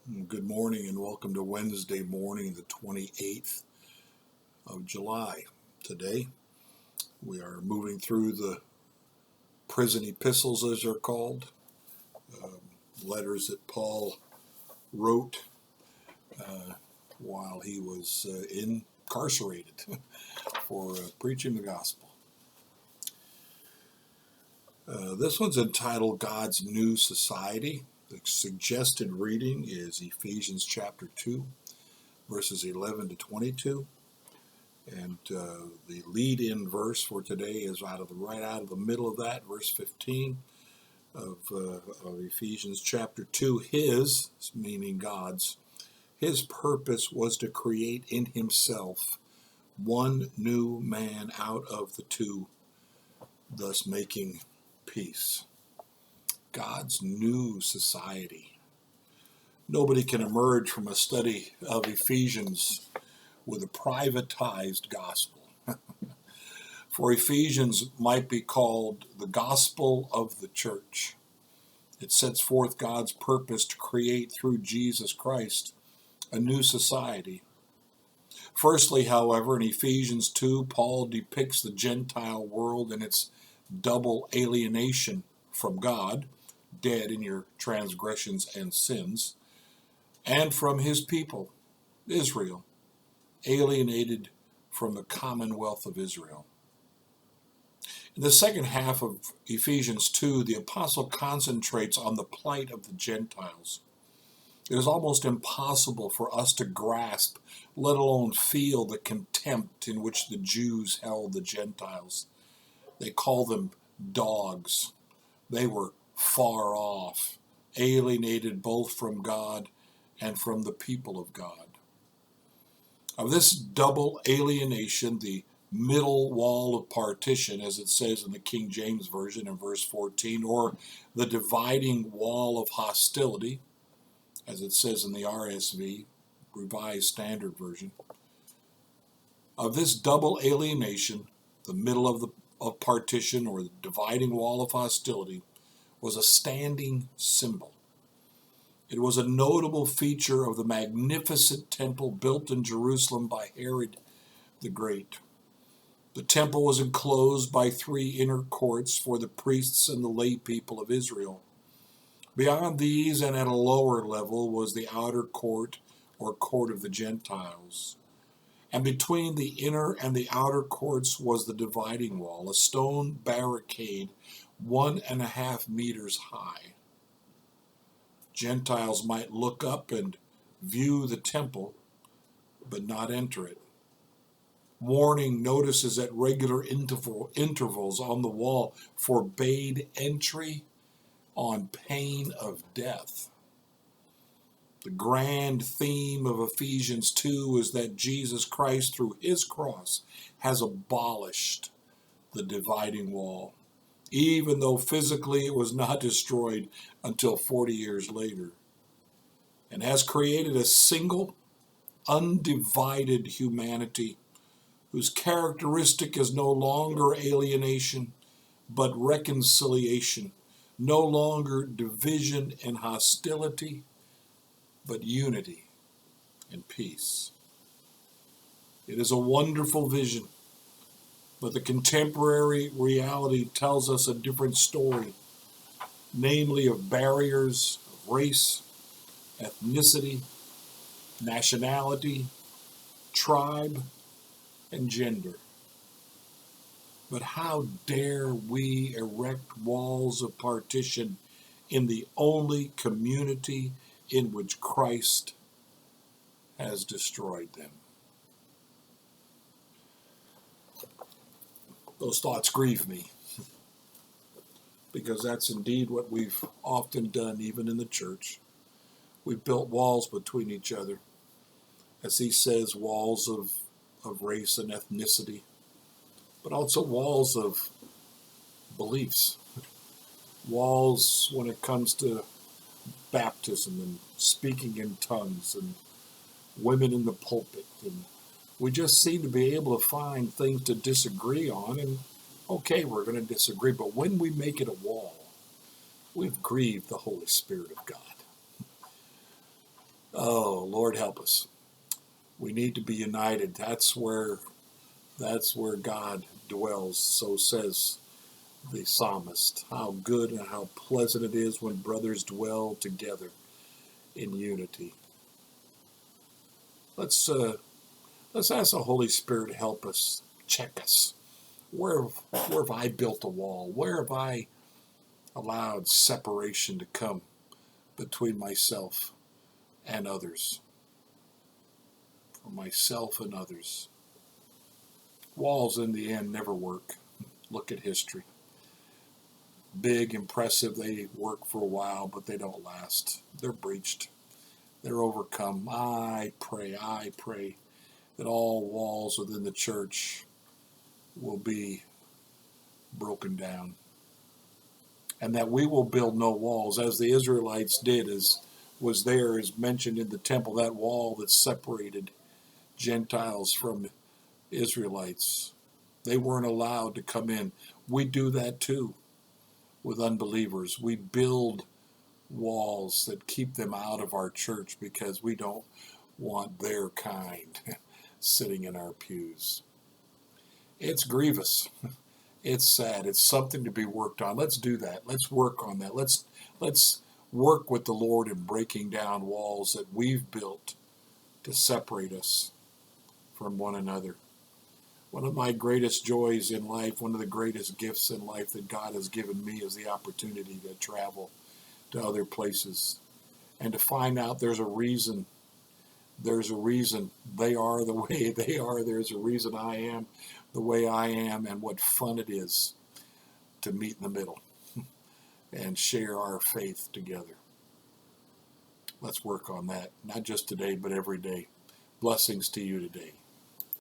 Good morning and welcome to Wednesday morning, the 28th of July. Today, we are moving through the prison epistles, as they're called, um, letters that Paul wrote while he was incarcerated for preaching the gospel. This one's entitled God's New Society. The suggested reading is Ephesians chapter 2, verses 11 to 22. And the lead-in verse for today is right out of the middle of that, verse 15 of Ephesians chapter 2. His, meaning God's, his purpose was to create in himself one new man out of the two, thus making peace. God's new society. Nobody can emerge from a study of Ephesians with a privatized gospel. For Ephesians might be called the gospel of the church. It sets forth God's purpose to create through Jesus Christ a new society. Firstly, however, in Ephesians 2, Paul depicts the Gentile world and its double alienation from God, dead in your transgressions and sins, and from his people, Israel, alienated from the commonwealth of Israel. In the second half of Ephesians 2, the apostle concentrates on the plight of the Gentiles. It is almost impossible for us to grasp, let alone feel, the contempt in which the Jews held the Gentiles. They call them dogs. They were far off, alienated both from God and from the people of God. Of this double alienation, the middle wall of partition, as it says in the King James Version in verse 14, or the dividing wall of hostility, as it says in the RSV, Revised Standard Version. Of this double alienation, the middle of partition, or the dividing wall of hostility, was a standing symbol. It was a notable feature of the magnificent temple built in Jerusalem by Herod the Great. The temple was enclosed by 3 inner courts for the priests and the lay people of Israel. Beyond these and at a lower level was the outer court, or court of the Gentiles. And between the inner and the outer courts was the dividing wall, a stone barricade 1.5 meters high. Gentiles might look up and view the temple, but not enter it. Warning notices at regular intervals on the wall forbade entry on pain of death. The grand theme of Ephesians 2 is that Jesus Christ, through his cross, has abolished the dividing wall, even though physically it was not destroyed until 40 years later, and has created a single, undivided humanity whose characteristic is no longer alienation, but reconciliation, no longer division and hostility, but unity and peace. It is a wonderful vision, but the contemporary reality tells us a different story, namely of barriers of race, ethnicity, nationality, tribe, and gender. But how dare we erect walls of partition in the only community in which Christ has destroyed them? Those thoughts grieve me, because that's indeed what we've often done, even in the church. We've built walls between each other, as he says, walls of race and ethnicity, but also walls of beliefs, walls when it comes to baptism and speaking in tongues and women in the pulpit. And we just seem to be able to find things to disagree on, and okay, we're going to disagree, but when we make it a wall, we've grieved the Holy Spirit of God. Oh, Lord help us. We need to be united. That's where God dwells. So says the psalmist. How good and how pleasant it is when brothers dwell together in unity. Let's let's ask the Holy Spirit to help us, check us. Where have I built a wall? Where have I allowed separation to come between myself and others? For myself and others. Walls in the end never work. Look at history. Big, impressive, they work for a while, but they don't last. They're breached. They're overcome. I pray that all walls within the church will be broken down, and that we will build no walls, as the Israelites did, as was there, as mentioned in the temple, that wall that separated Gentiles from Israelites. They weren't allowed to come in. We do that too with unbelievers. We build walls that keep them out of our church because we don't want their kind sitting in our pews. It's grievous. It's sad. It's something to be worked on. Let's do that. Let's work on that. Let's work with the Lord in breaking down walls that we've built to separate us from one another. One of my greatest joys in life, one of the greatest gifts in life that God has given me is the opportunity to travel to other places and to find out there's a reason. There's a reason they are the way they are. There's a reason I am the way I am, and what fun it is to meet in the middle and share our faith together. Let's work on that, not just today, but every day. Blessings to you today.